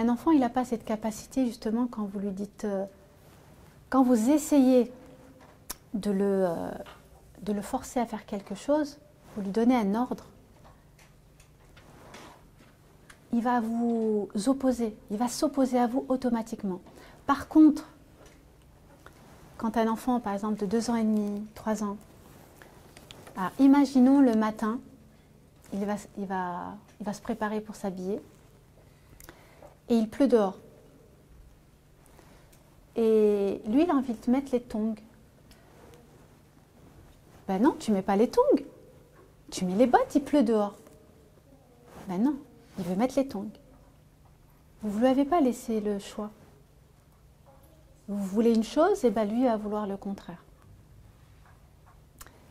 Un enfant, il n'a pas cette capacité, justement, quand vous lui dites, quand vous essayez de le forcer à faire quelque chose, vous lui donnez un ordre, il va vous opposer, il va s'opposer à vous automatiquement. Par contre, quand un enfant, par exemple, de 2 ans et demi, 3 ans, alors imaginons le matin, il va se préparer pour s'habiller et il pleut dehors. Et lui, il a envie de mettre les tongs. Ben non, tu ne mets pas les tongs. Tu mets les bottes, il pleut dehors. Ben non, il veut mettre les tongs. Vous ne lui avez pas laissé le choix. Vous voulez une chose, et ben lui va vouloir le contraire.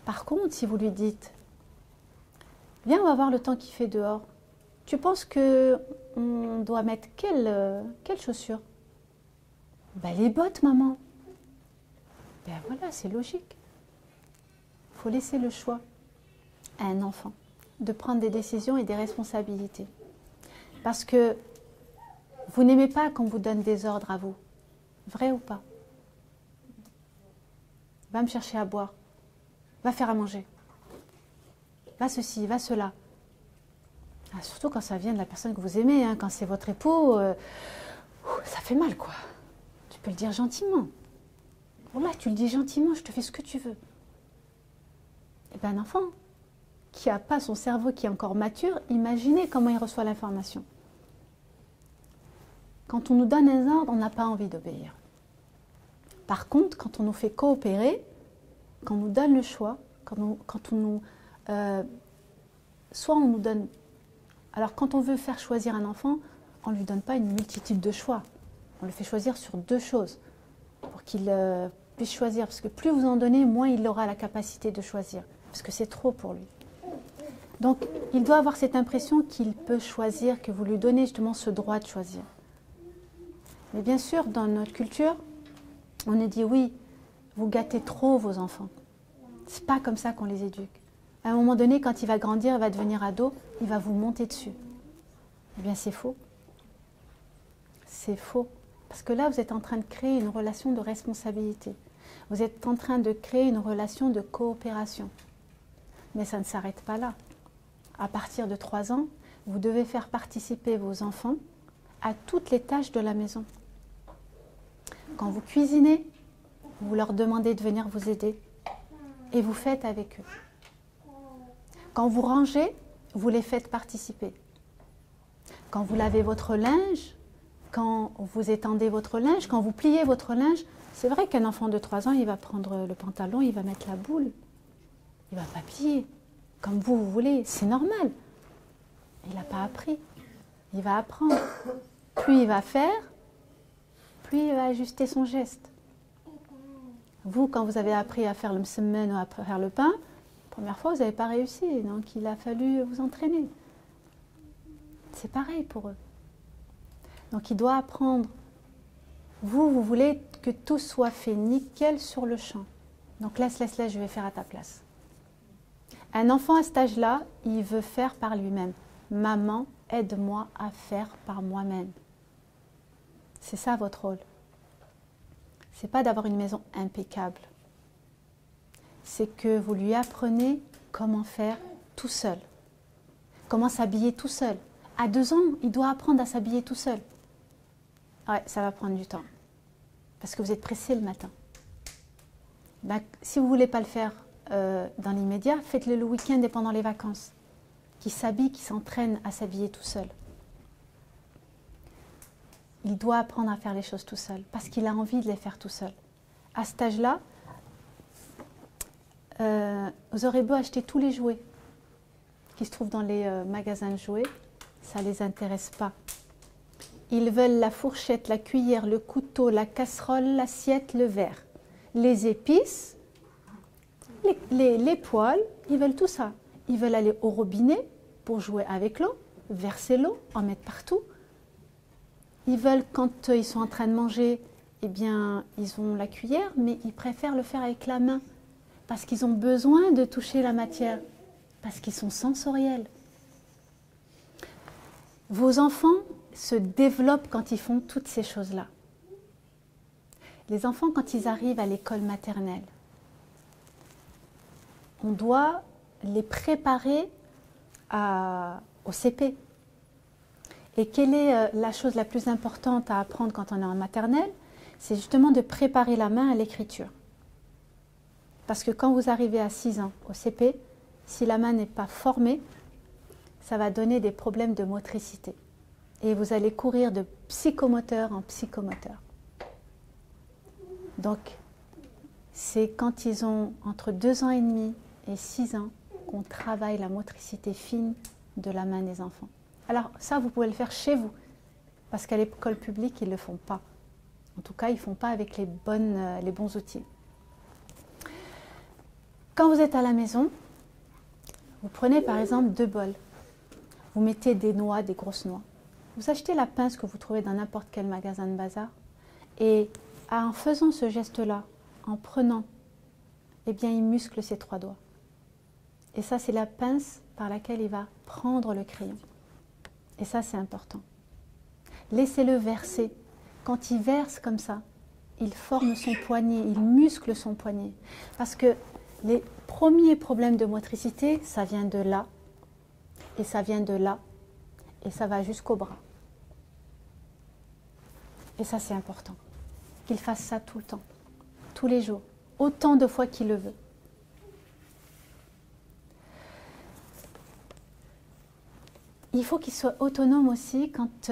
Par contre, si vous lui dites, viens, on va voir le temps qu'il fait dehors. Tu penses qu'on doit mettre quelle chaussure? Ben, les bottes, maman. Ben voilà, c'est logique. Il faut laisser le choix à un enfant de prendre des décisions et des responsabilités. Parce que vous n'aimez pas qu'on vous donne des ordres à vous. Vrai ou pas? Va me chercher à boire. Va faire à manger. Va ceci, va cela. Ah, surtout quand ça vient de la personne que vous aimez, hein, quand c'est votre époux, ça fait mal, quoi. Tu peux le dire gentiment. Voilà, tu le dis gentiment, je te fais ce que tu veux. Et bien un enfant qui n'a pas son cerveau qui est encore mature, imaginez comment il reçoit l'information. Quand on nous donne un ordre, on n'a pas envie d'obéir. Par contre, quand on nous fait coopérer, quand on nous donne le choix, soit on nous donne... Alors quand on veut faire choisir un enfant, on ne lui donne pas une multitude de choix. On le fait choisir sur 2 choses pour qu'il puisse choisir. Parce que plus vous en donnez, moins il aura la capacité de choisir. Parce que c'est trop pour lui. Donc il doit avoir cette impression qu'il peut choisir, que vous lui donnez justement ce droit de choisir. Mais bien sûr, dans notre culture, on est dit oui, vous gâtez trop vos enfants. C'est pas comme ça qu'on les éduque. À un moment donné, quand il va grandir, il va devenir ado, il va vous monter dessus. Eh bien, c'est faux. C'est faux. Parce que là, vous êtes en train de créer une relation de responsabilité. Vous êtes en train de créer une relation de coopération. Mais ça ne s'arrête pas là. À partir de 3 ans, vous devez faire participer vos enfants à toutes les tâches de la maison. Quand vous cuisinez, vous leur demandez de venir vous aider et vous faites avec eux. Quand vous rangez, vous les faites participer. Quand vous lavez votre linge, quand vous étendez votre linge, quand vous pliez votre linge, c'est vrai qu'un enfant de 3 ans, il va prendre le pantalon, il va mettre la boule. Il ne va pas plier comme vous voulez, c'est normal. Il n'a pas appris, il va apprendre. Plus il va faire, plus il va ajuster son geste. Vous, quand vous avez appris à faire le msemen ou à faire le pain, la première fois, vous n'avez pas réussi, donc il a fallu vous entraîner. C'est pareil pour eux. Donc il doit apprendre. Vous voulez que tout soit fait nickel sur le champ. Donc laisse, je vais faire à ta place. Un enfant à cet âge-là, il veut faire par lui-même. Maman, aide-moi à faire par moi-même. C'est ça votre rôle. Ce n'est pas d'avoir une maison impeccable. C'est que vous lui apprenez comment faire tout seul. Comment s'habiller tout seul. À 2 ans, il doit apprendre à s'habiller tout seul. Ouais, ça va prendre du temps. Parce que vous êtes pressé le matin. Ben, si vous ne voulez pas le faire dans l'immédiat, faites-le le week-end et pendant les vacances. Qui s'habille, qui s'entraîne à s'habiller tout seul. Il doit apprendre à faire les choses tout seul, parce qu'il a envie de les faire tout seul. À cet âge-là, vous aurez beau acheter tous les jouets qui se trouvent dans les magasins de jouets, ça ne les intéresse pas. Ils veulent la fourchette, la cuillère, le couteau, la casserole, l'assiette, le verre. Les épices, les poêles, ils veulent tout ça. Ils veulent aller au robinet pour jouer avec l'eau, verser l'eau, en mettre partout. Ils veulent, quand ils sont en train de manger, eh bien, ils ont la cuillère, mais ils préfèrent le faire avec la main. Parce qu'ils ont besoin de toucher la matière. Parce qu'ils sont sensoriels. Vos enfants, se développent quand ils font toutes ces choses-là. Les enfants, quand ils arrivent à l'école maternelle, on doit les préparer au CP. Et quelle est la chose la plus importante à apprendre quand on est en maternelle? C'est justement de préparer la main à l'écriture. Parce que quand vous arrivez à 6 ans au CP, si la main n'est pas formée, ça va donner des problèmes de motricité. Et vous allez courir de psychomoteur en psychomoteur. Donc, c'est quand ils ont entre 2 ans et demi et 6 ans qu'on travaille la motricité fine de la main des enfants. Alors ça, vous pouvez le faire chez vous, parce qu'à l'école publique, ils ne le font pas. En tout cas, ils ne font pas avec les bons outils. Quand vous êtes à la maison, vous prenez par exemple 2 bols. Vous mettez des noix, des grosses noix. Vous achetez la pince que vous trouvez dans n'importe quel magasin de bazar. Et en faisant ce geste-là, en prenant, eh bien, il muscle ses 3 doigts. Et ça, c'est la pince par laquelle il va prendre le crayon. Et ça, c'est important. Laissez-le verser. Quand il verse comme ça, il forme son poignet, il muscle son poignet. Parce que les premiers problèmes de motricité, ça vient de là, et ça vient de là, et ça va jusqu'au bras. Et ça, c'est important. Qu'il fasse ça tout le temps, tous les jours, autant de fois qu'il le veut. Il faut qu'il soit autonome aussi quand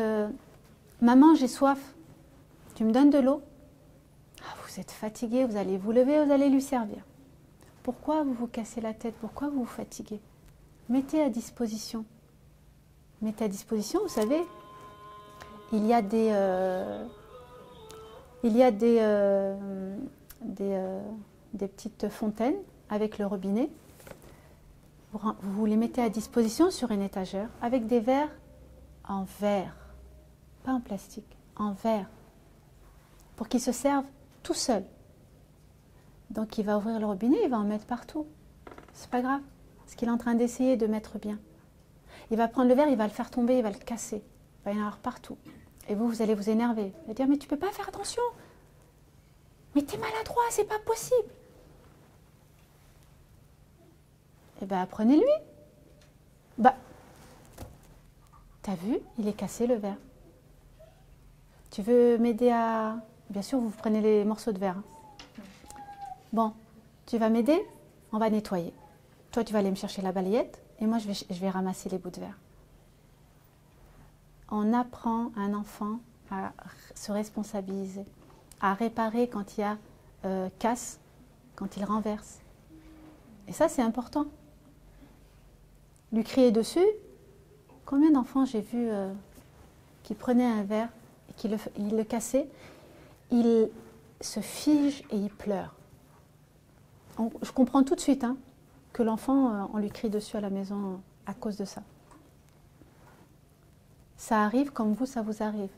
maman, j'ai soif, tu me donnes de l'eau? Ah, vous êtes fatigué, vous allez vous lever, vous allez lui servir. Pourquoi vous vous cassez la tête? Pourquoi vous vous fatiguez? Mettez à disposition. Mettez à disposition, vous savez, il y a des petites fontaines avec le robinet. Vous les mettez à disposition sur une étagère avec des verres en verre, pas en plastique, en verre, pour qu'ils se servent tout seuls. Donc il va ouvrir le robinet, il va en mettre partout. C'est pas grave, parce qu'il est en train d'essayer de mettre bien. Il va prendre le verre, il va le faire tomber, il va le casser. Il va y en avoir partout. Et vous allez vous énerver. Vous allez dire, mais tu peux pas faire attention. Mais t'es maladroit, c'est pas possible. Eh bien, apprenez-lui. Bah, t'as vu, il est cassé le verre. Tu veux m'aider à... Bien sûr, vous prenez les morceaux de verre. Hein. Bon, tu vas m'aider? On va nettoyer. Toi, tu vas aller me chercher la balayette et moi, je vais ramasser les bouts de verre. On apprend un enfant à se responsabiliser, à réparer quand il y a casse, quand il renverse. Et ça, c'est important. Lui crier dessus, combien d'enfants j'ai vu qui prenaient un verre et qui le cassaient, il se fige et il pleure. Je comprends tout de suite hein, que l'enfant, on lui crie dessus à la maison à cause de ça. Ça arrive comme vous, ça vous arrive.